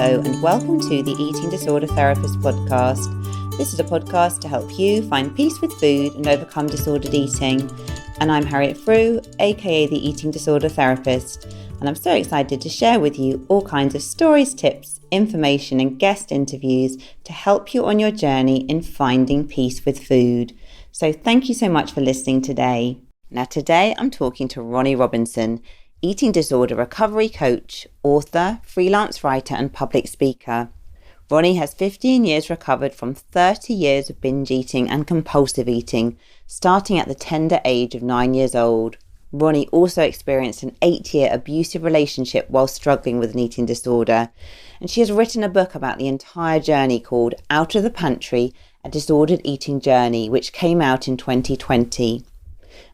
Hello and welcome to the Eating Disorder Therapist podcast. This is a podcast to help you find peace with food and overcome disordered eating. And I'm Harriet Frew, aka the Eating Disorder Therapist. And I'm so excited to share with you all kinds of stories, tips, information and guest interviews to help you on your journey in finding peace with food. So thank you so much for listening today. Now today I'm talking to Ronni Robinson, eating disorder recovery coach, author, freelance writer and public speaker. Ronni has 15 years recovered from 30 years of binge eating and compulsive eating, starting at the tender age of 9 years old. Ronni also experienced an 8-year abusive relationship while struggling with an eating disorder, and she has written a book about the entire journey called Out of the Pantry, A Disordered Eating Journey, which came out in 2020.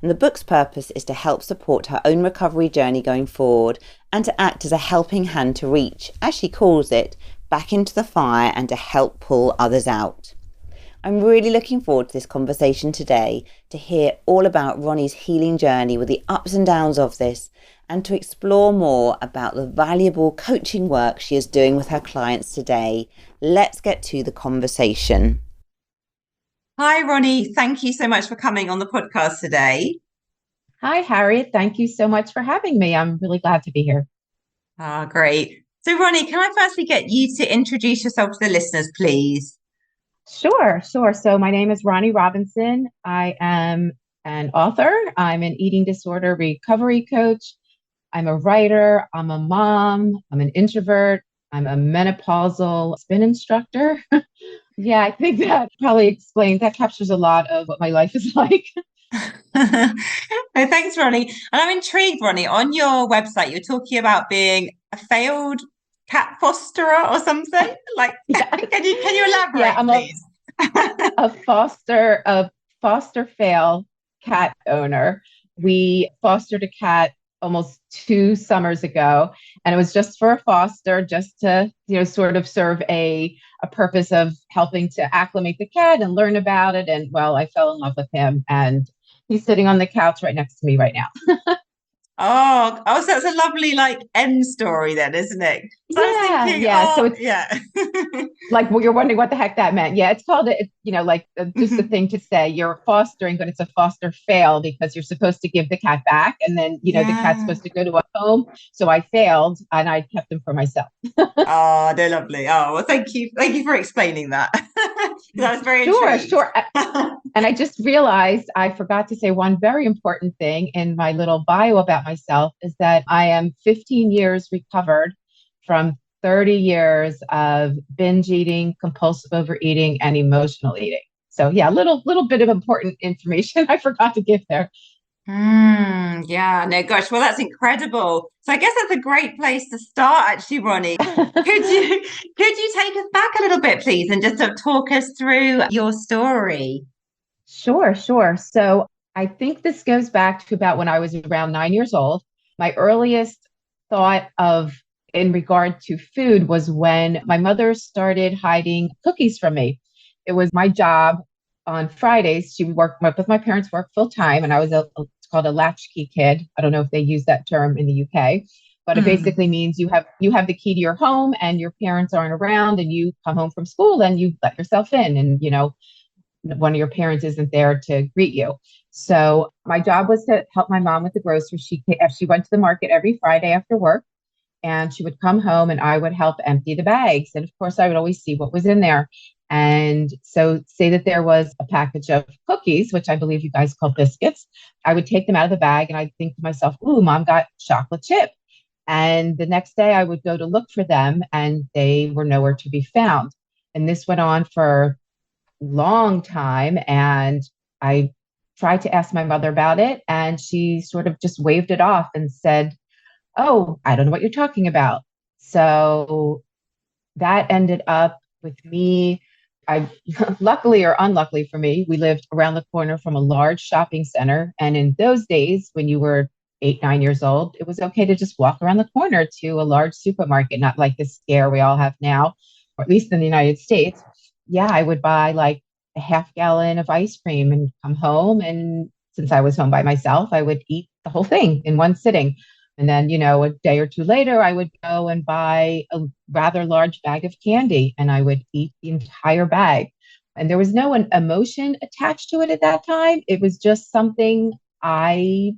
And the book's purpose is to help support her own recovery journey going forward and to act as a helping hand to reach, as she calls it, back into the fire and to help pull others out. I'm really looking forward to this conversation today to hear all about Ronni's healing journey with the ups and downs of this and to explore more about the valuable coaching work she is doing with her clients today. Let's get to the conversation. Hi, Ronni. Thank you so much for coming on the podcast today. Hi, Harriet. Thank you so much for having me. I'm really glad to be here. Great. So, Ronni, can I firstly get you to introduce yourself to the listeners, please? Sure. So my name is Ronni Robinson. I am an author. I'm an eating disorder recovery coach. I'm a writer. I'm a mom. I'm an introvert. I'm a menopausal spin instructor. Yeah, I think that probably explains, that captures a lot of what my life is like. Thanks, Ronni. And I'm intrigued, Ronni, on your website, you're talking about being a failed cat fosterer or something. Like, can you elaborate, please? a foster fail cat owner. We fostered a cat almost 2 summers ago, and it was just for a foster, just to sort of serve a purpose of helping to acclimate the cat and learn about it. And well, I fell in love with him, and he's sitting on the couch right next to me right now. Oh, so that's a lovely end story then, isn't it? So I was thinking, like, well, you're wondering what the heck that meant. Yeah, it's called just a thing to say you're fostering, but it's a foster fail because you're supposed to give the cat back, and then the cat's supposed to go to a home. So I failed, and I kept him for myself. Oh, they're lovely. Oh, well, thank you for explaining that. That was very Sure. And I just realized I forgot to say one very important thing in my little bio about myself is that I am 15 years recovered from 30 years of binge eating, compulsive overeating, and emotional eating. So yeah, a little bit of important information I forgot to give there. Yeah, no, gosh, well, that's incredible. So I guess that's a great place to start, actually, Ronni. Could you take us back a little bit, please, and just talk us through your story? Sure. So I think this goes back to about when I was around 9 years old. My earliest thought in regard to food was when my mother started hiding cookies from me. It was my job on Fridays. She worked with my parents, worked full time, and I was it's called a latchkey kid. I don't know if they use that term in the UK, but it basically means you have the key to your home and your parents aren't around and you come home from school and you let yourself in, and one of your parents isn't there to greet you. So my job was to help my mom with the groceries. She went to the market every Friday after work, and she would come home and I would help empty the bags. And of course, I would always see what was in there. And so say that there was a package of cookies, which I believe you guys call biscuits. I would take them out of the bag and I'd think to myself, ooh, mom got chocolate chip. And the next day I would go to look for them and they were nowhere to be found. And this went on for a long time. And I tried to ask my mother about it, and she sort of just waved it off and said, oh, I don't know what you're talking about. So that ended up with me. Luckily or unluckily for me, we lived around the corner from a large shopping center. And in those days, when you were 8, 9 years old, it was okay to just walk around the corner to a large supermarket, not like the scare we all have now, or at least in the United States. Yeah, I would buy like a half gallon of ice cream and come home. And since I was home by myself, I would eat the whole thing in one sitting. And then, a day or two later, I would go and buy a rather large bag of candy and I would eat the entire bag. And there was no emotion attached to it at that time. It was just something I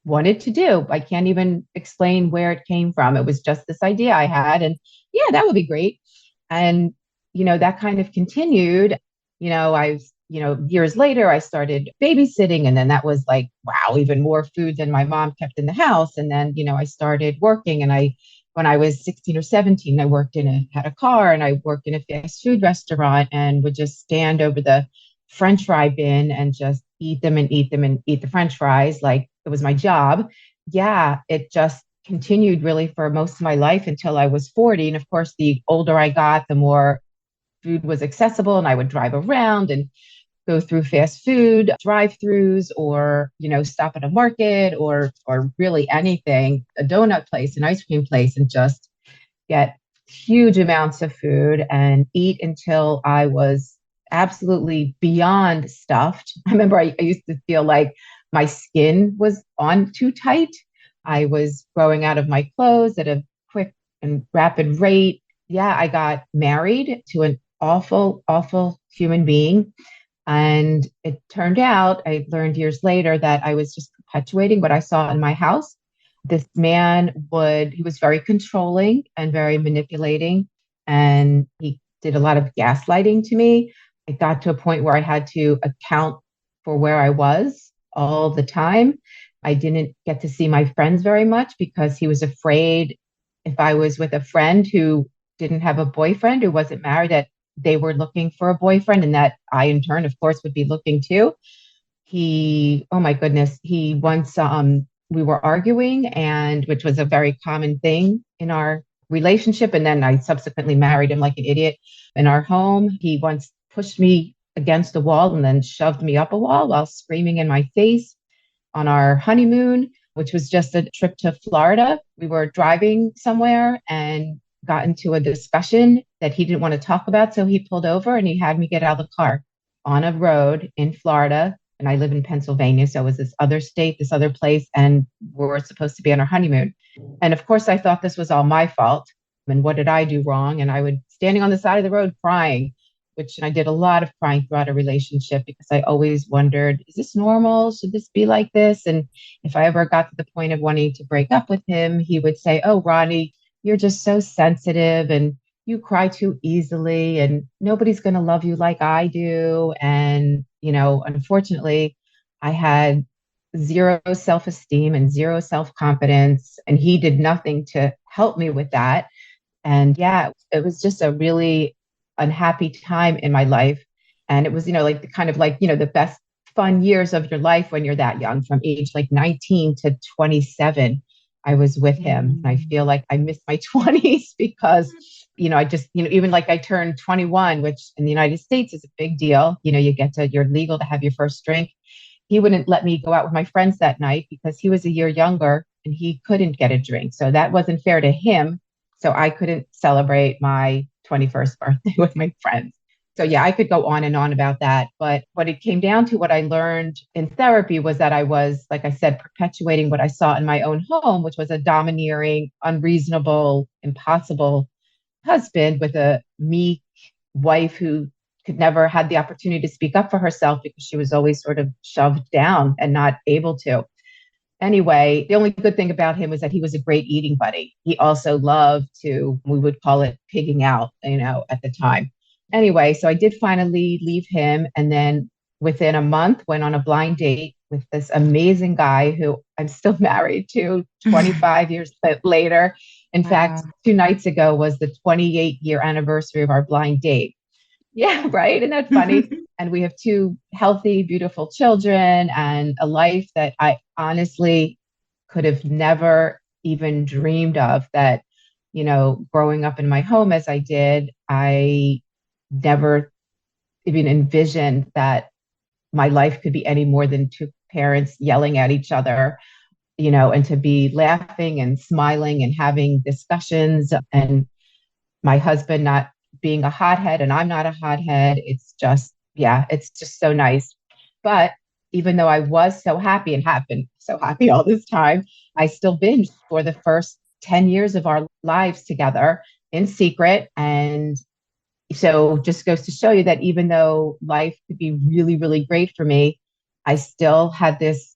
wanted to do. I can't even explain where it came from. It was just this idea I had. And yeah, that would be great. And, that kind of continued. Years later, I started babysitting. And then that was like, wow, even more food than my mom kept in the house. And then, I started working and when I was 16 or 17, I had a car and I worked in a fast food restaurant and would just stand over the French fry bin and just eat them and eat them and eat the French fries like it was my job. Yeah, it just continued really for most of my life until I was 40. And of course, the older I got, the more food was accessible and I would drive around and go through fast food drive-throughs or, stop at a market or really anything, a donut place, an ice cream place, and just get huge amounts of food and eat until I was absolutely beyond stuffed. I remember I used to feel like my skin was on too tight. I was growing out of my clothes at a quick and rapid rate. Yeah, I got married to an awful, awful human being. And it turned out, I learned years later that I was just perpetuating what I saw in my house. This man he was very controlling and very manipulating. And he did a lot of gaslighting to me. It got to a point where I had to account for where I was all the time. I didn't get to see my friends very much because he was afraid if I was with a friend who didn't have a boyfriend, who wasn't married, that they were looking for a boyfriend and that I, in turn, of course, would be looking too. Oh my goodness, he once, we were arguing and which was a very common thing in our relationship. And then I subsequently married him like an idiot in our home. He once pushed me against a wall and then shoved me up a wall while screaming in my face on our honeymoon, which was just a trip to Florida. We were driving somewhere and got into a discussion that he didn't want to talk about. So he pulled over and he had me get out of the car on a road in Florida. And I live in Pennsylvania. So it was this other state, this other place, and we were supposed to be on our honeymoon. And of course, I thought this was all my fault. And what did I do wrong? And I would standing on the side of the road crying, which I did a lot of crying throughout a relationship because I always wondered, is this normal? Should this be like this? And if I ever got to the point of wanting to break up with him, he would say, oh, Ronni, you're just so sensitive and you cry too easily and nobody's going to love you like I do. And, unfortunately, I had zero self-esteem and zero self-confidence, and he did nothing to help me with that. And yeah, it was just a really unhappy time in my life. And it was, like the kind of like, the best fun years of your life when you're that young, from age like 19 to 27. I was with him. And I feel like I missed my 20s because, I just, even like I turned 21, which in the United States is a big deal. You're legal to have your first drink. He wouldn't let me go out with my friends that night because he was a year younger and he couldn't get a drink. So that wasn't fair to him. So I couldn't celebrate my 21st birthday with my friends. So yeah, I could go on and on about that. But what it came down to, what I learned in therapy was that I was, like I said, perpetuating what I saw in my own home, which was a domineering, unreasonable, impossible husband with a meek wife who could never had the opportunity to speak up for herself because she was always sort of shoved down and not able to. Anyway, the only good thing about him was that he was a great eating buddy. He also loved to, we would call it pigging out, at the time. Anyway, so I did finally leave him. And then within a month, went on a blind date with this amazing guy who I'm still married to 25 years later. In fact, 2 nights ago was the 28-year anniversary of our blind date. Yeah, right. Isn't that funny? And we have 2 healthy, beautiful children and a life that I honestly could have never even dreamed of. That, growing up in my home as I did, I never even envisioned that my life could be any more than 2 parents yelling at each other, and to be laughing and smiling and having discussions, and my husband not being a hothead and I'm not a hothead. It's just so nice. But even though I was so happy and have been so happy all this time, I still binged for the first 10 years of our lives together in secret. And so just goes to show you that even though life could be really, really great for me, I still had this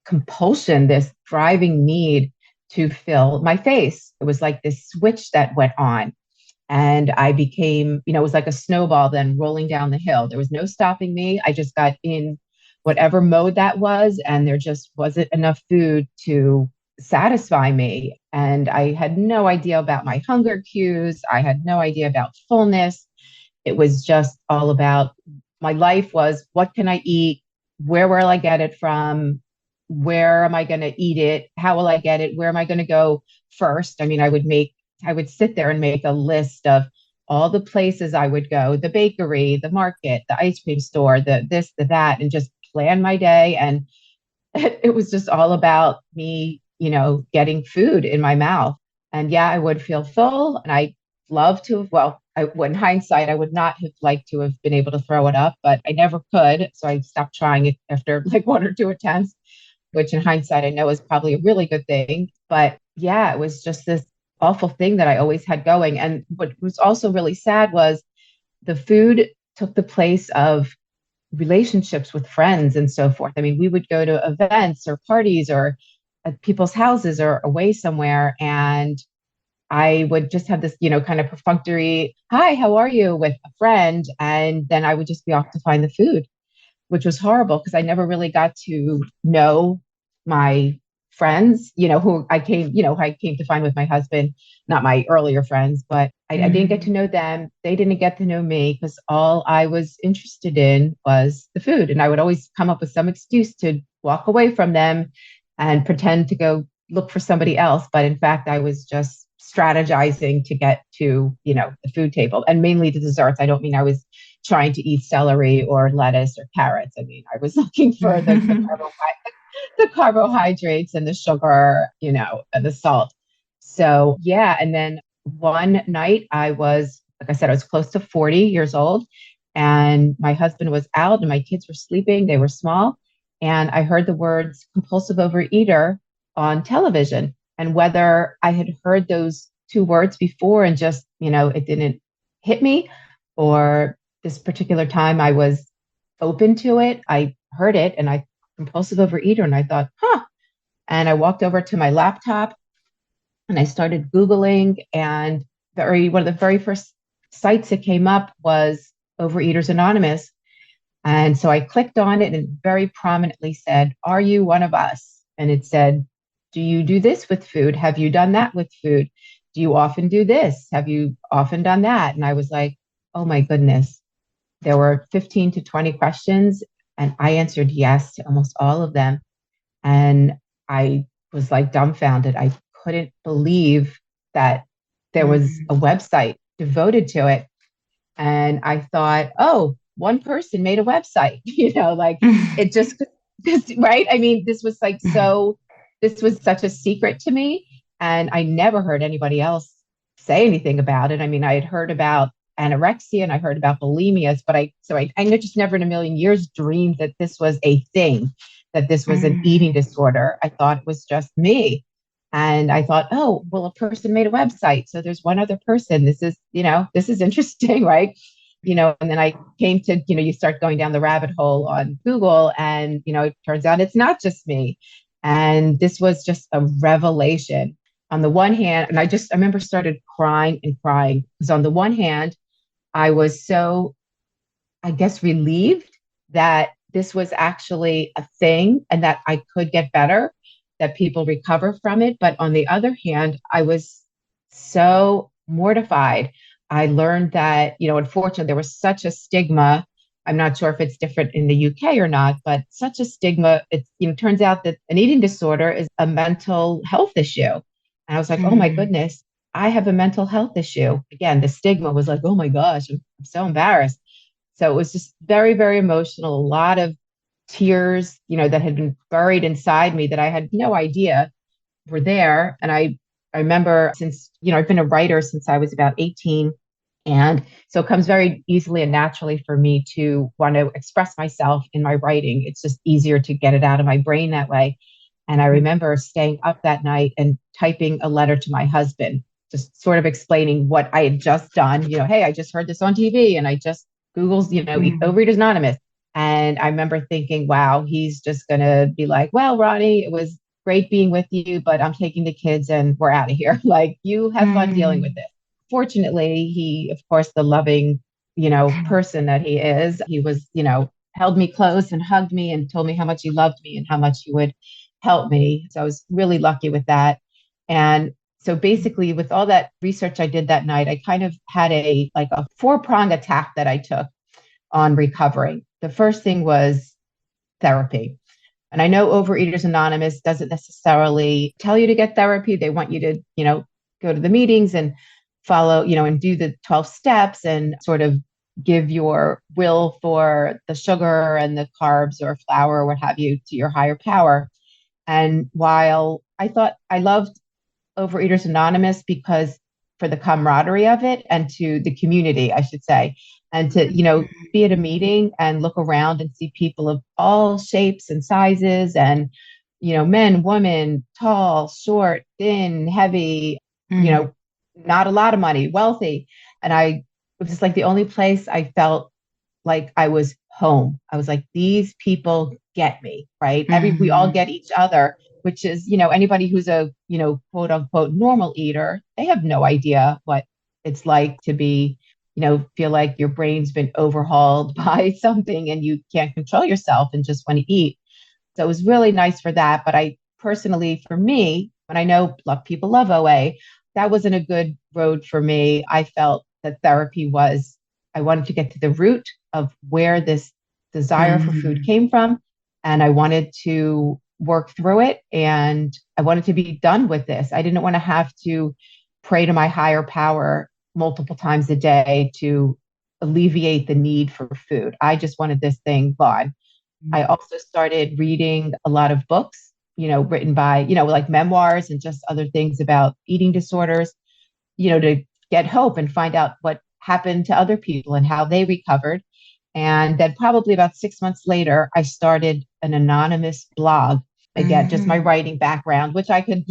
compulsion, this driving need to fill my face. It was like this switch that went on. And I became, it was like a snowball then rolling down the hill. There was no stopping me. I just got in whatever mode that was, and there just wasn't enough food to satisfy me. And I had no idea about my hunger cues. I had no idea about fullness. It was just all about my life was what can I eat? Where will I get it from? Where am I going to eat it? How will I get it? Where am I going to go first? I mean, I would sit there and make a list of all the places I would go, the bakery, the market, the ice cream store, the this, the that, and just plan my day. And it was just all about me, getting food in my mouth. And yeah, I would feel full and I love to have, well, in hindsight, I would not have liked to have been able to throw it up, but I never could. So I stopped trying it after like one or two attempts, which in hindsight, I know is probably a really good thing. But yeah, it was just this awful thing that I always had going. And what was also really sad was the food took the place of relationships with friends and so forth. I mean, we would go to events or parties or at people's houses or away somewhere. And I would just have this, kind of perfunctory, hi, how are you with a friend? And then I would just be off to find the food, which was horrible because I never really got to know my friends, I came to find with my husband, not my earlier friends, but I didn't get to know them. They didn't get to know me because all I was interested in was the food. And I would always come up with some excuse to walk away from them and pretend to go look for somebody else. But in fact, I was just strategizing to get to, the food table and mainly the desserts. I don't mean I was trying to eat celery or lettuce or carrots. I mean, I was looking for the carbohydrates and the sugar, and the salt. So yeah. And then one night like I said, I was close to 40 years old and my husband was out and my kids were sleeping. They were small. And I heard the words compulsive overeater on television. And whether I had heard those two words before and just, it didn't hit me, or this particular time I was open to it, I heard it and I compulsive overeater. And I thought, huh. And I walked over to my laptop and I started Googling, and one of the very first sites that came up was Overeaters Anonymous. And so I clicked on it and it very prominently said, are you one of us? And it said, do you do this with food? Have you done that with food? Do you often do this? Have you often done that? And I was like, oh my goodness. There were 15 to 20 questions and I answered yes to almost all of them. And I was like dumbfounded. I couldn't believe that there was a website devoted to it. And I thought, oh, one person made a website, it just, right? I mean, this was such a secret to me. And I never heard anybody else say anything about it. I mean, I had heard about anorexia and I heard about bulimias, but I just never in a million years dreamed that this was a thing, that this was an eating disorder. I thought it was just me. And I thought, oh, well, a person made a website. So there's one other person. This is interesting, right? And then I came to, you start going down the rabbit hole on Google and, it turns out it's not just me. And this was just a revelation on the one hand. And I remember started crying and crying because on the one hand, I was so, I guess, relieved that this was actually a thing and that I could get better, that people recover from it. But on the other hand, I was so mortified. I learned that, unfortunately, there was such a stigma. I'm not sure if it's different in the UK or not, but such a stigma. It turns out that an eating disorder is a mental health issue. And I was like, oh my goodness, I have a mental health issue. Again, the stigma was like, oh my gosh, I'm so embarrassed. So it was just very, very emotional. A lot of tears, that had been buried inside me that I had no idea were there. And I remember since, I've been a writer since I was about 18. And so it comes very easily and naturally for me to want to express myself in my writing. It's just easier to get it out of my brain that way. And I remember staying up that night and typing a letter to my husband, just sort of explaining what I had just done. Hey, I just heard this on TV and I just Google's, Overeaters Anonymous. And I remember thinking, wow, he's just going to be like, well, Ronnie, it was great being with you, but I'm taking the kids and we're out of here. Like, you have fun dealing with it. Fortunately, he, of course, the loving, person that he is, he was, held me close and hugged me and told me how much he loved me and how much he would help me. So I was really lucky with that. And so basically, with all that research I did that night, I kind of had a 4-prong attack that I took on recovering. The first thing was therapy. And I know Overeaters Anonymous doesn't necessarily tell you to get therapy. They want you to, go to the meetings and follow, and do the 12 steps and sort of give your will for the sugar and the carbs or flour or what have you to your higher power. And while I thought I loved Overeaters Anonymous because for the camaraderie of it and to the community, I should say, and to, be at a meeting and look around and see people of all shapes and sizes and, men, women, tall, short, thin, heavy, not a lot of money, wealthy. And it was just like the only place I felt like I was home. I was like, these people get me, right? We all get each other, which is, anybody who's a, quote unquote, normal eater, they have no idea what it's like to be, feel like your brain's been overhauled by something and you can't control yourself and just want to eat. So it was really nice for that. But I personally, for me, when I know people love OA, that wasn't a good road for me. I felt that therapy I wanted to get to the root of where this desire for food came from. And I wanted to work through it. And I wanted to be done with this. I didn't want to have to pray to my higher power multiple times a day to alleviate the need for food. I just wanted this thing gone. I also started reading a lot of books, written by, like memoirs and just other things about eating disorders, to get hope and find out what happened to other people and how they recovered. And then probably about 6 months later, I started an anonymous blog. Again, just my writing background, which I could,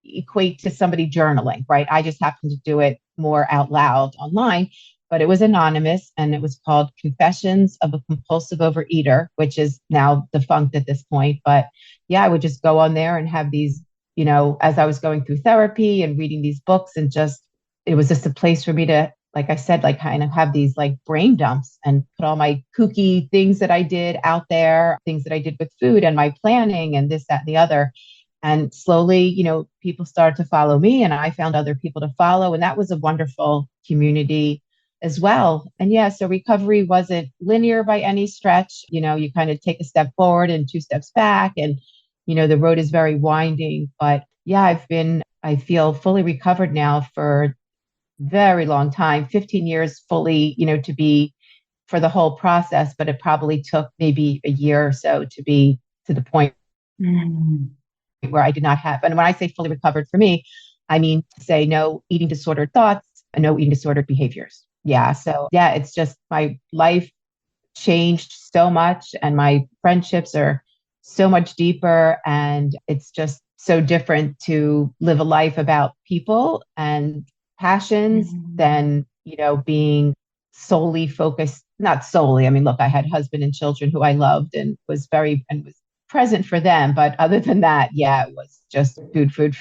equate to somebody journaling, right? I just happened to do it more out loud online, but it was anonymous and it was called Confessions of a Compulsive Overeater, which is now defunct at this point. But yeah, I would just go on there and have these, as I was going through therapy and reading these books and it was just a place for me to, like I said, kind of have these brain dumps and put all my kooky things that I did out there, things that I did with food and my planning and this, that, and the other. And slowly, people started to follow me and I found other people to follow. And that was a wonderful community as well. And yeah, so recovery wasn't linear by any stretch. You kind of take a step forward and 2 steps back and, the road is very winding. But yeah, I feel fully recovered now for very long time, 15 years fully, to be for the whole process, but it probably took maybe a year or so to be to the point where I did not have, and when I say fully recovered for me, I mean to say no eating disordered thoughts and no eating disordered behaviors. Yeah. So yeah, it's just my life changed so much and my friendships are so much deeper and it's just so different to live a life about people and passions than, being solely focused, not solely. I mean, look, I had husband and children who I loved and was present for them. But other than that, yeah, it was just food.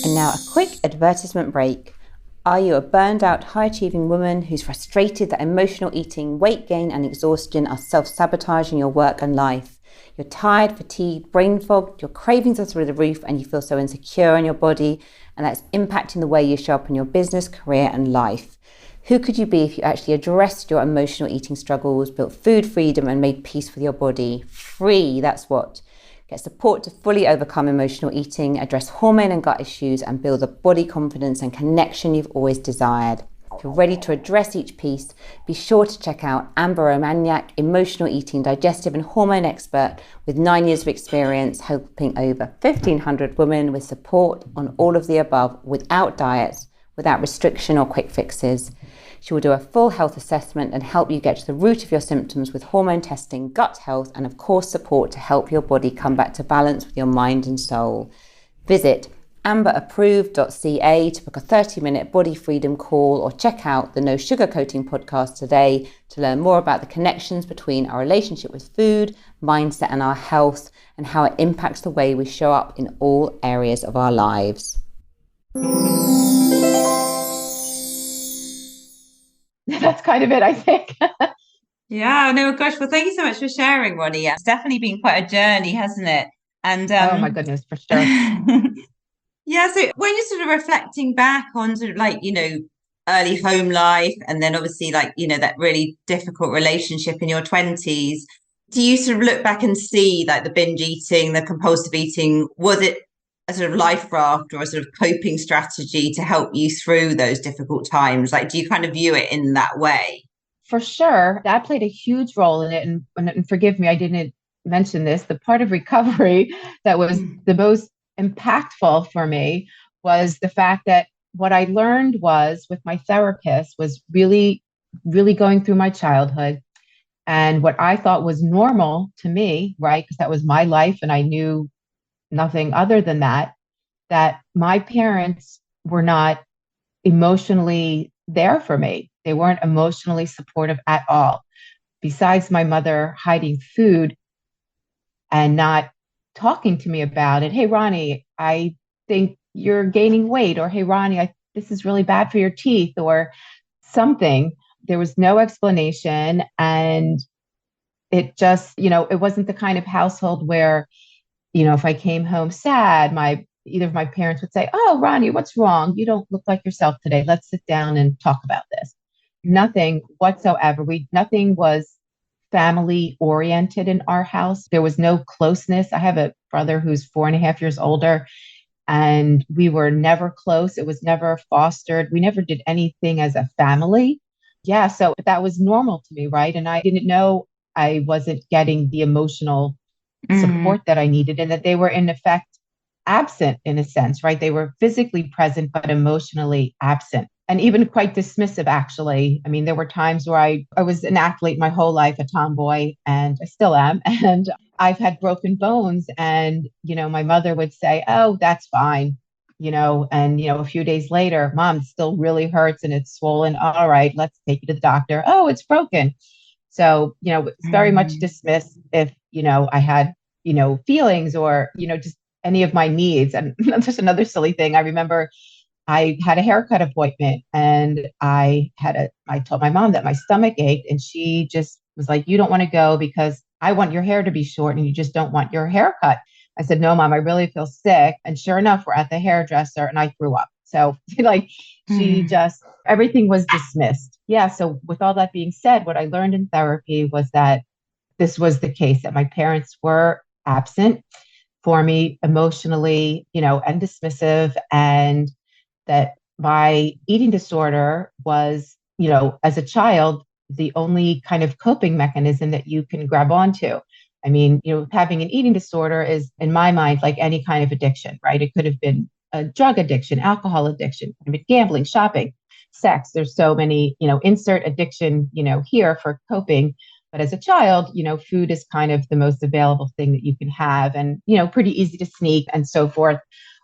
And now a quick advertisement break. Are you a burned out, high-achieving woman who's frustrated that emotional eating, weight gain and exhaustion are self-sabotaging your work and life? You're tired, fatigued, brain fogged, your cravings are through the roof and you feel so insecure in your body and that's impacting the way you show up in your business, career and life. Who could you be if you actually addressed your emotional eating struggles, built food freedom and made peace with your body? Free, that's what. Get support to fully overcome emotional eating, address hormone and gut issues and build the body confidence and connection you've always desired. If you're ready to address each piece, be sure to check out Amber Romaniak, emotional eating, digestive and hormone expert with 9 years of experience helping over 1,500 women with support on all of the above without diets, without restriction or quick fixes. She will do a full health assessment and help you get to the root of your symptoms with hormone testing, gut health, and of course support to help your body come back to balance with your mind and soul. Visit amberapproved.ca to book a 30-minute body freedom call, or check out the No Sugarcoating podcast today to learn more about the connections between our relationship with food, mindset, and our health, and how it impacts the way we show up in all areas of our lives. That's kind of it, I think. Yeah, no, gosh. Well, thank you so much for sharing, Ronni. It's definitely been quite a journey, hasn't it? And Oh my goodness, for sure. yeah, so when you're sort of reflecting back on sort of like, early home life, and then obviously like, that really difficult relationship in your 20s, do you sort of look back and see like the binge eating, the compulsive eating, was it a sort of life raft or a sort of coping strategy to help you through those difficult times? Like, do you kind of view it in that way? For sure. That played a huge role in it. And forgive me, I didn't mention this. The part of recovery that was the most impactful for me was the fact that what I learned was with my therapist was really, really going through my childhood and what I thought was normal to me, right? Because that was my life and I knew nothing other than that my parents were not emotionally there for me. They weren't emotionally supportive at all. Besides my mother hiding food and not talking to me about it. Hey, Ronni, I think you're gaining weight. Or, hey, Ronni, this is really bad for your teeth or something. There was no explanation. And it just, it wasn't the kind of household where, if I came home sad, either of my parents would say, "Oh, Ronni, what's wrong? You don't look like yourself today. Let's sit down and talk about this." Nothing whatsoever. Nothing was family oriented in our house. There was no closeness. I have a brother who's 4.5 years older, and we were never close. It was never fostered. We never did anything as a family. Yeah, so that was normal to me, right? And I didn't know I wasn't getting the emotional support that I needed, and that they were in effect absent in a sense, right? They were physically present, but emotionally absent and even quite dismissive, actually. I mean, there were times where I was an athlete my whole life, a tomboy, and I still am. And I've had broken bones. And, my mother would say, "Oh, that's fine." And, a few days later, "Mom, it still really hurts and it's swollen. All right, let's take you to the doctor." "Oh, it's broken." So, it's very much dismissed if, I had, feelings or, just any of my needs. And just another silly thing. I remember I had a haircut appointment and I told my mom that my stomach ached and she just was like, "You don't want to go because I want your hair to be short and you just don't want your haircut." I said, "No, Mom, I really feel sick." And sure enough, we're at the hairdresser and I threw up. So like everything was dismissed. Yeah. So with all that being said, what I learned in therapy was that this was the case, that my parents were absent for me emotionally, and dismissive, and that my eating disorder was, as a child, the only kind of coping mechanism that you can grab onto. I mean, having an eating disorder is, in my mind, like any kind of addiction, right? It could have been a drug addiction, alcohol addiction, could have been gambling, shopping, sex. There's so many, insert addiction, here for coping. But as a child, food is kind of the most available thing that you can have and, pretty easy to sneak and so forth.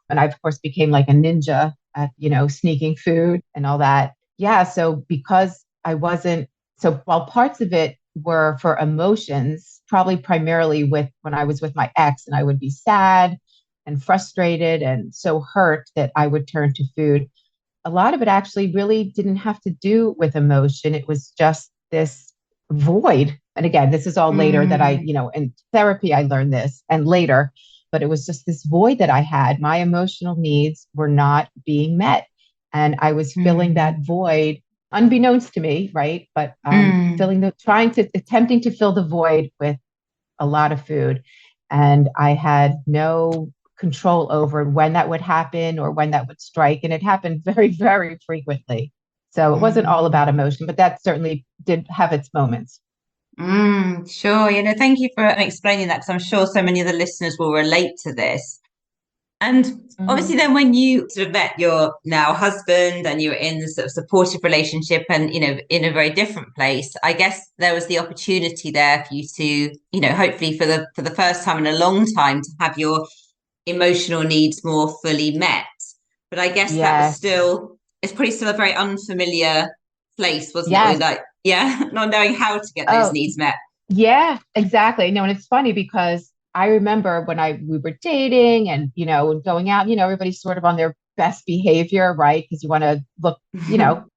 And I, of course, became like a ninja at, sneaking food and all that. Yeah. So because while parts of it were for emotions, probably primarily when I was with my ex and I would be sad and frustrated and so hurt that I would turn to food. A lot of it actually really didn't have to do with emotion. It was just this void. And again, this is all later that in therapy, I learned this and later, but it was just this void that I had. My emotional needs were not being met. And I was filling that void unbeknownst to me, right? But attempting to fill the void with a lot of food. And I had no control over when that would happen or when that would strike. And it happened very, very frequently. So it wasn't all about emotion, but that certainly did have its moments. Sure. Thank you for explaining that because I'm sure so many of the listeners will relate to this. And obviously, Mhm. then when you sort of met your now husband and you were in this sort of supportive relationship and, in a very different place, I guess there was the opportunity there for you to, hopefully for the first time in a long time to have your emotional needs more fully met. But I guess that was Yes. still, it's probably still a very unfamiliar place, wasn't it? With Yes. like, yeah, not knowing how to get those Oh, needs met. yeah, exactly. No, and it's funny because I remember when we were dating and, going out, everybody's sort of on their best behavior, right? Because you want to look,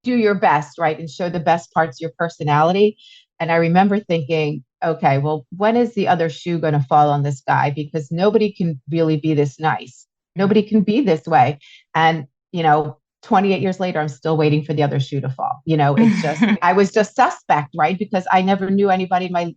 do your best, right? And show the best parts of your personality. And I remember thinking, okay, well, when is the other shoe going to fall on this guy? Because nobody can really be this nice. Nobody can be this way. And, 28 years later, I'm still waiting for the other shoe to fall. It's just, I was just suspect, right? Because I never knew anybody in my,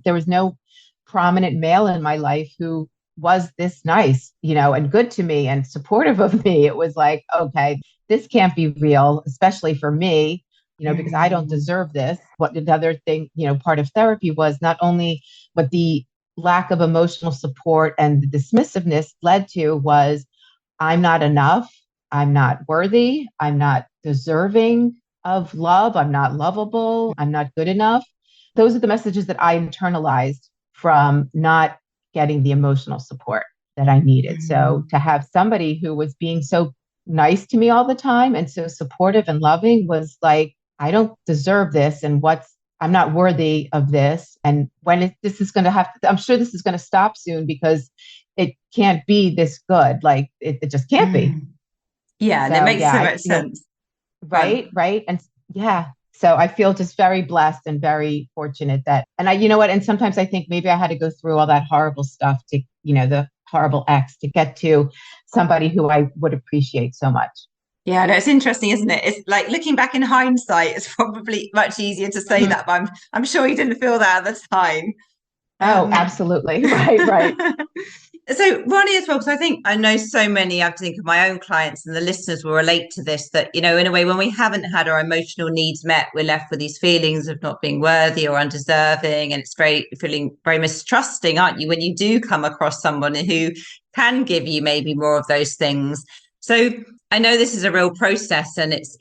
there was no prominent male in my life who was this nice, and good to me and supportive of me. It was like, okay, this can't be real, especially for me, because I don't deserve this. What the other thing, part of therapy was not only what the lack of emotional support and the dismissiveness led to was I'm not enough. I'm not worthy. I'm not deserving of love. I'm not lovable. I'm not good enough. Those are the messages that I internalized from not getting the emotional support that I needed. So to have somebody who was being so nice to me all the time and so supportive and loving was like, I don't deserve this. And I'm not worthy of this. And this is going to I'm sure this is going to stop soon because it can't be this good. Like it just can't be. Yeah, and it So makes yeah, so much sense. right, right. And yeah, so I feel just very blessed and very fortunate and you know what? And sometimes I think maybe I had to go through all that horrible stuff to, the horrible ex to get to somebody who I would appreciate so much. Yeah, no, it's interesting, isn't it? It's like looking back in hindsight, it's probably much easier to say Mhm. that, but I'm sure you didn't feel that at the time. Oh, Um, absolutely. Right, right. so Ronnie as well, because I think I know so many, I have to think of my own clients and the listeners will relate to this, that, in a way, when we haven't had our emotional needs met, we're left with these feelings of not being worthy or undeserving. And it's feeling very mistrusting, aren't you, when you do come across someone who can give you maybe more of those things. So I know this is a real process and it's,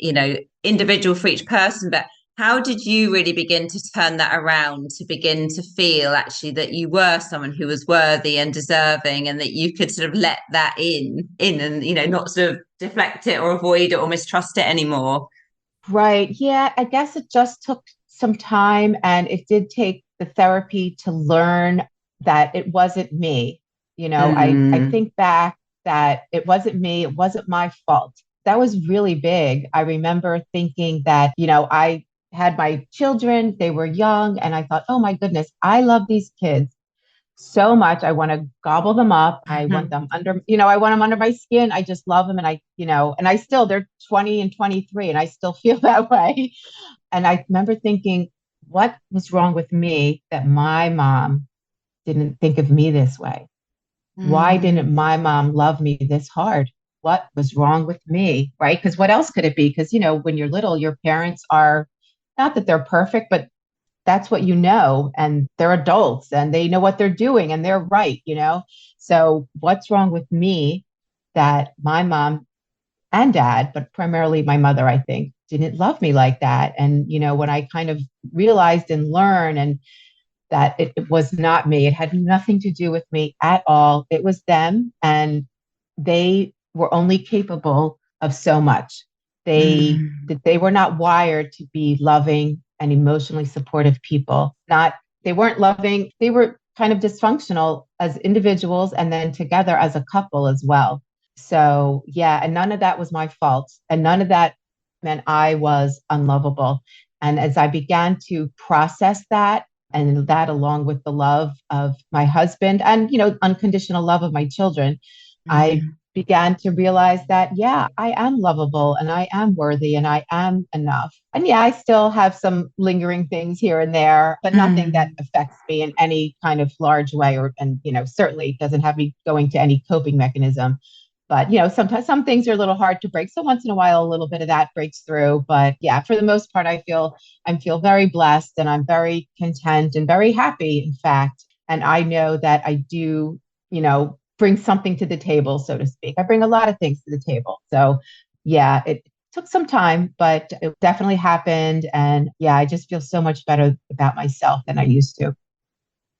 individual for each person, but how did you really begin to turn that around to begin to feel actually that you were someone who was worthy and deserving and that you could sort of let that in and, not sort of deflect it or avoid it or mistrust it anymore? Right. Yeah, I guess it just took some time and it did take the therapy to learn that it wasn't me. I Mm. think back that it wasn't me, it wasn't my fault. That was really big. I remember thinking that, I had my children, they were young, and I thought, oh my goodness, I love these kids so much. I want to gobble them up. I want them I want them under my skin. I just love them. And and they're 20 and 23, and I still feel that way. And I remember thinking, what was wrong with me that my mom didn't think of me this way? Why didn't Mm. my mom love me this hard? What was wrong with me? Right? Because what else could it be? Because, when you're little, your parents are not that they're perfect, but that's what and they're adults and they know what they're doing and they're right. So what's wrong with me that my mom and dad, but primarily my mother, I think, didn't love me like that? And when I kind of realized and learned and that it was not me, it had nothing to do with me at all, it was them, and they were only capable of so much. They were not wired to be loving and emotionally supportive people. Not They weren't loving, they were kind of dysfunctional as individuals and then together as a couple as well. So yeah, and none of that was my fault. And none of that meant I was unlovable. And as I began to process that, and that along with the love of my husband and unconditional love of my children, I Mm. began to realize that, yeah, I am lovable and I am worthy and I am enough. And yeah, I still have some lingering things here and there, but nothing that Mm. affects me in any kind of large way and certainly doesn't have me going to any coping mechanism. But sometimes some things are a little hard to break. So once in a while, a little bit of that breaks through. But yeah, for the most part, I feel very blessed and I'm very content and very happy, in fact. And I know that I do, bring something to the table, so to speak. I bring a lot of things to the table. So yeah, it took some time, but it definitely happened. And yeah, I just feel so much better about myself than I used to.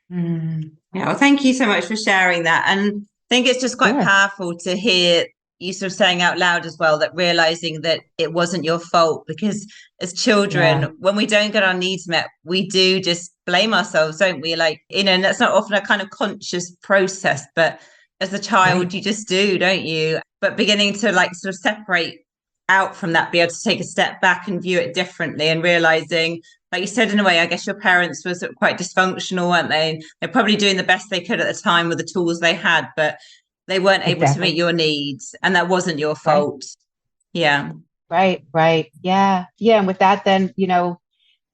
Yeah, well, thank you so much for sharing that. And I think it's just quite Sure. powerful to hear you sort of saying out loud as well, that realizing that it wasn't your fault, because as Yeah, children, when we don't get our needs met, we do just blame ourselves, don't we? Like, and that's not often a kind of conscious process, but as a child, right. you just do, don't you? But beginning to like sort of separate out from that, be able to take a step back and view it differently, and realizing, like you said, in a way, I guess your parents were sort of quite dysfunctional, weren't they? They're probably doing the best they could at the time with the tools they had, but they weren't able to meet Exactly. your needs, and that wasn't your Right. fault. Yeah. Right. Right. Yeah. Yeah. And with that, then,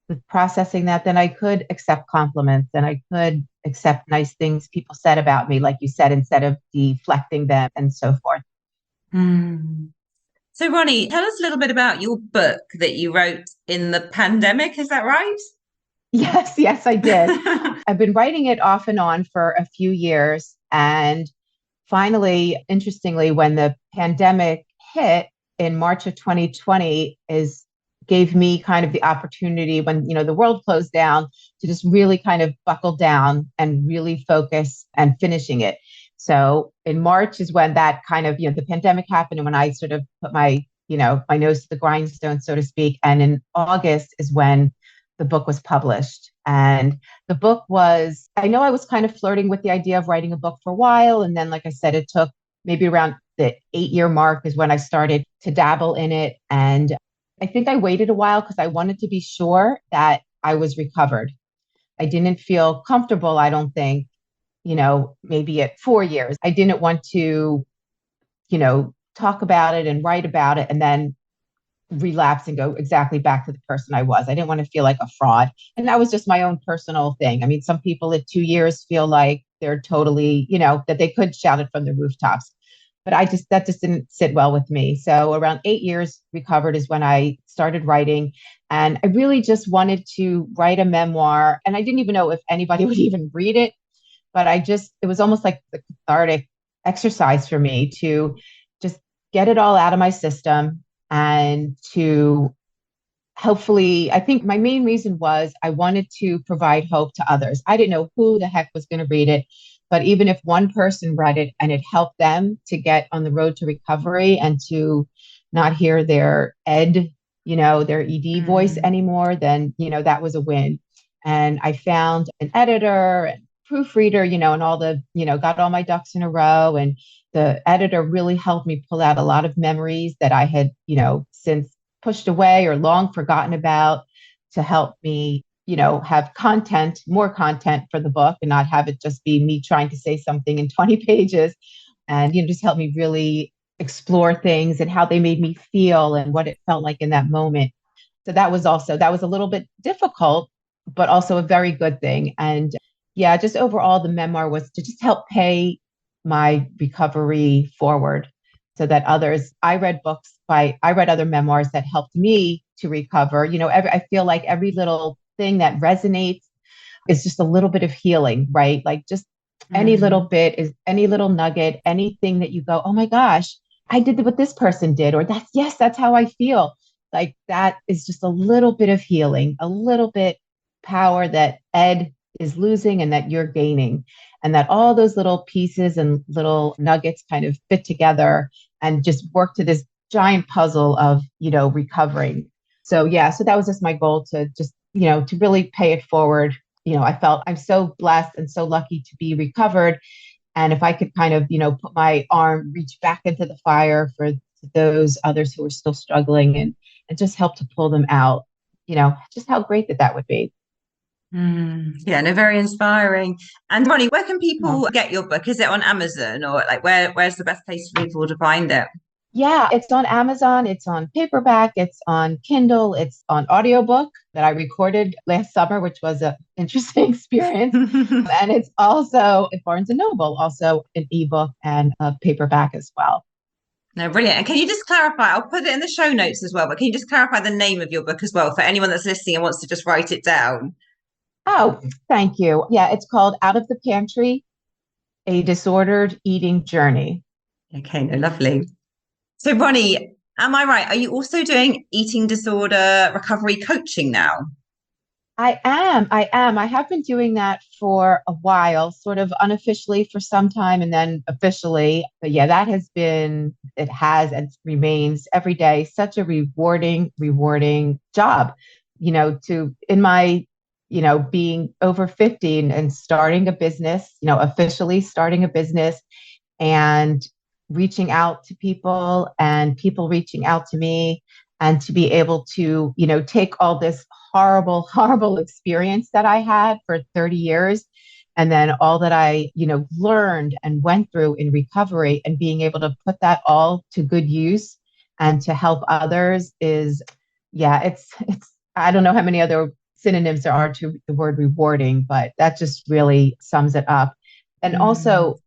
with processing that, then I could accept compliments and I could accept nice things people said about me, like you said, instead of deflecting them and so forth. Hmm. So, Ronni, tell us a little bit about your book that you wrote in the pandemic. Is that right? Yes, yes, I did. I've been writing it off and on for a few years. And finally, interestingly, when the pandemic hit in March of 2020, is gave me kind of the opportunity when, the world closed down, to just really kind of buckle down and really focus and finishing it. So in March is when that kind of, the pandemic happened, and when I sort of put my nose to the grindstone, so to speak. And in August is when the book was published. And the book was, I know I was kind of flirting with the idea of writing a book for a while. And then, like I said, it took maybe around the 8 year mark is when I started to dabble in it. And I think I waited a while because I wanted to be sure that I was recovered. I didn't feel comfortable, I don't think, maybe at 4 years. I didn't want to, talk about it and write about it and then relapse and go exactly back to the person I was. I didn't want to feel like a fraud. And that was just my own personal thing. I mean, some people at 2 years feel like they're totally, that they could shout it from the rooftops. But that just didn't sit well with me. So around 8 years recovered is when I started writing. And I really just wanted to write a memoir. And I didn't even know if anybody would even read it. But it was almost like the cathartic exercise for me to just get it all out of my system and to hopefully, I think my main reason was I wanted to provide hope to others. I didn't know who the heck was going to read it, but even if one person read it and it helped them to get on the road to recovery and to not hear their ED voice Mm. anymore, then, that was a win. And I found an editor and proofreader, and got all my ducks in a row. And the editor really helped me pull out a lot of memories that I had, since pushed away or long forgotten about, to help me, have more content for the book and not have it just be me trying to say something in 20 pages, and, just help me really explore things and how they made me feel and what it felt like in that moment. So that was a little bit difficult, but also a very good thing. And yeah, just overall, the memoir was to just help pay my recovery forward so that I read other memoirs that helped me to recover. I feel like every little thing that resonates is just a little bit of healing, right? Like just any little Mm. bit is any little nugget, anything that you go, oh my gosh, I did what this person did, or that's how I feel. Like that is just a little bit of healing, a little bit power that Ed is losing and that you're gaining. And that all those little pieces and little nuggets kind of fit together and just work to this giant puzzle of, recovering. So yeah, so that was just my goal, to just, to really pay it forward. I felt I'm so blessed and so lucky to be recovered. And if I could kind of, put my arm, reach back into the fire for those others who are still struggling, and just help to pull them out, just how great that would be. Yeah, no, very inspiring. And Ronnie, where can Oh. people get your book? Is it on Amazon, or like where's the best place for people to find it? Yeah, it's on Amazon, it's on paperback, it's on Kindle, it's on audiobook that I recorded last summer, which was an interesting experience. And it's also at Barnes and Noble, also an ebook and a paperback as well. No, brilliant. And can you just clarify? I'll put it in the show notes as well, but can you just clarify the name of your book as well for anyone that's listening and wants to just write it down? Oh, thank you. Yeah, it's called Out of the Pantry, A Disordered Eating Journey. Okay, no, lovely. So, Ronni, am I right? Are you also doing eating disorder recovery coaching now? I am. I am. I have been doing that for a while, sort of unofficially for some time and then officially. But yeah, it has and remains every day such a rewarding job. In my, being over 50 and starting a business, officially starting a business and reaching out to people and people reaching out to me and to be able to, take all this horrible experience that I had for 30 years and then all that I, learned and went through in recovery and being able to put that all to good use and to help others is, yeah, it's I don't know how many other synonyms there are to the word rewarding, but that just really sums it up. And Mm. also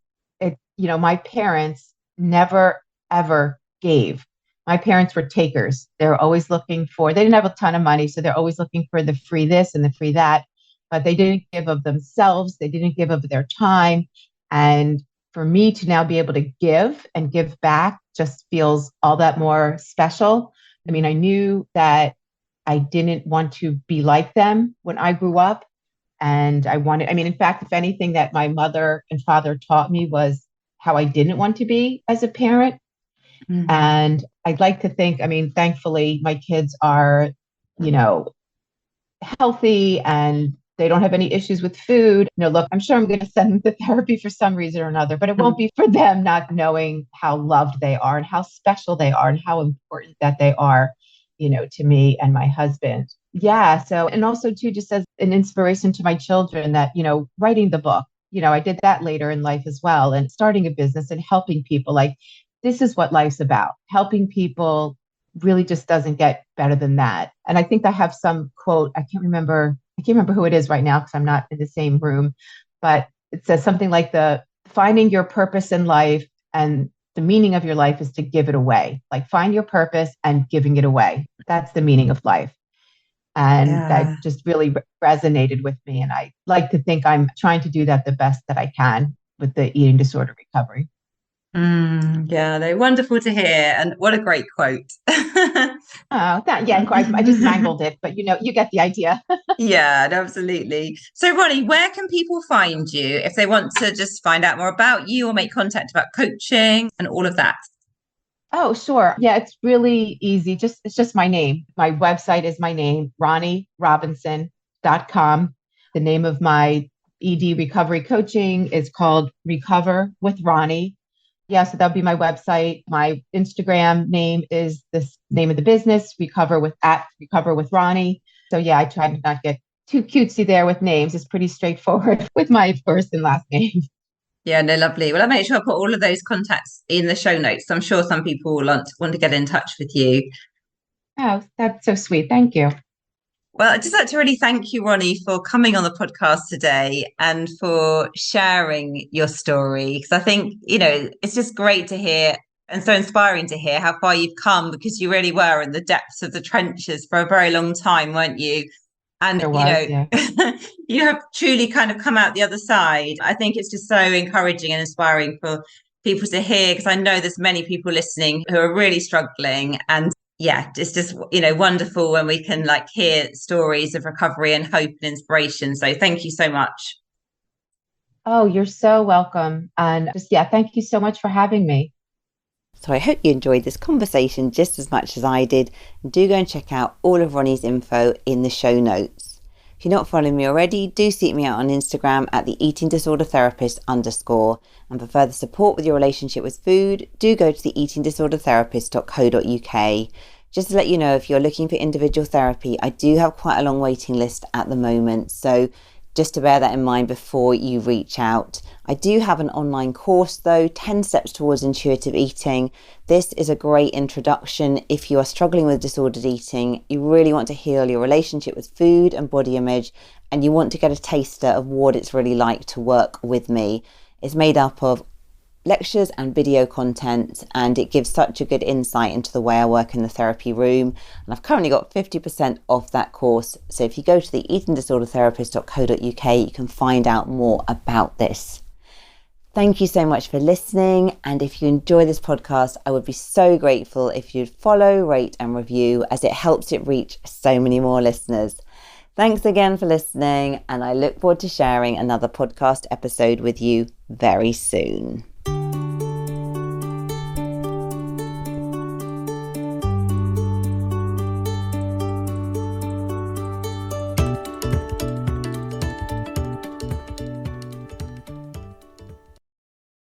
my parents never ever gave. My parents were takers. They were always they didn't have a ton of money, so they're always looking for the free this and the free that, but they didn't give of themselves. They didn't give of their time. And for me to now be able to give and give back just feels all that more special. I mean, I knew that I didn't want to be like them when I grew up. And in fact, if anything that my mother and father taught me was how I didn't want to be as a parent. Mm. And I'd like to think, thankfully, my kids are, you know, healthy and they don't have any issues with food. Look, I'm sure I'm going to send them to therapy for some reason or another, but it won't be for them not knowing how loved they are and how special they are and how important that they are, to me and my husband. Yeah. So, and also too, just as an inspiration to my children that, writing the book, I did that later in life as well and starting a business and helping people. Like, this is what life's about. Helping people really just doesn't get better than that. And I think I have some quote, I can't remember who it is right now because I'm not in the same room, but it says something like the finding your purpose in life and the meaning of your life is to give it away. Like find your purpose and giving it away. That's the meaning of life. And that Yeah. just really resonated with me. And I like to think I'm trying to do that the best that I can with the eating disorder recovery. Yeah, they're wonderful to hear. And what a great quote. Oh, yeah, I just mangled it, but you get the idea. Yeah, no, absolutely. So, Ronni, where can people find you if they want to just find out more about you or make contact about coaching and all of that? Oh, sure. Yeah, it's really easy. It's just my name. My website is my name, RonniRobinson.com. The name of my ED recovery coaching is called Recover with Ronni. Yeah, so that'll be my website. My Instagram name is this name of the business, Recover with Ronni. So yeah, I try to not get too cutesy there with names. It's pretty straightforward with my first and last name. Yeah, no, lovely. Well, I'll make sure I put all of those contacts in the show notes. I'm sure some people will want to get in touch with you. Oh, that's so sweet. Thank you. Well, I'd just like to really thank you, Ronni, for coming on the podcast today and for sharing your story. Because I think, it's just great to hear and so inspiring to hear how far you've come because you really were in the depths of the trenches for a very long time, weren't you? And, There was, yeah. you have truly kind of come out the other side. I think it's just so encouraging and inspiring for people to hear because I know there's many people listening who are really struggling and yeah, it's just wonderful when we can like hear stories of recovery and hope and inspiration. So thank you so much. Oh, you're so welcome. And just, yeah, thank you so much for having me. So I hope you enjoyed this conversation just as much as I did. And do go and check out all of Ronni's info in the show notes. If you're not following me already, do seek me out on Instagram at the eating disorder therapist _. And for further support with your relationship with food, do go to the eatingdisordertherapist.co.uk. Just to let you know, if you're looking for individual therapy, I do have quite a long waiting list at the moment. So just to bear that in mind before you reach out. I do have an online course though, 10 steps towards intuitive eating. This is a great introduction if you are struggling with disordered eating, you really want to heal your relationship with food and body image, and you want to get a taster of what it's really like to work with me. It's made up of lectures and video content, and it gives such a good insight into the way I work in the therapy room. And I've currently got 50% off that course. So if you go to the eatingdisordertherapist.co.uk, you can find out more about this. Thank you so much for listening. And if you enjoy this podcast, I would be so grateful if you'd follow, rate and review, as it helps it reach so many more listeners. Thanks again for listening, and I look forward to sharing another podcast episode with you very soon.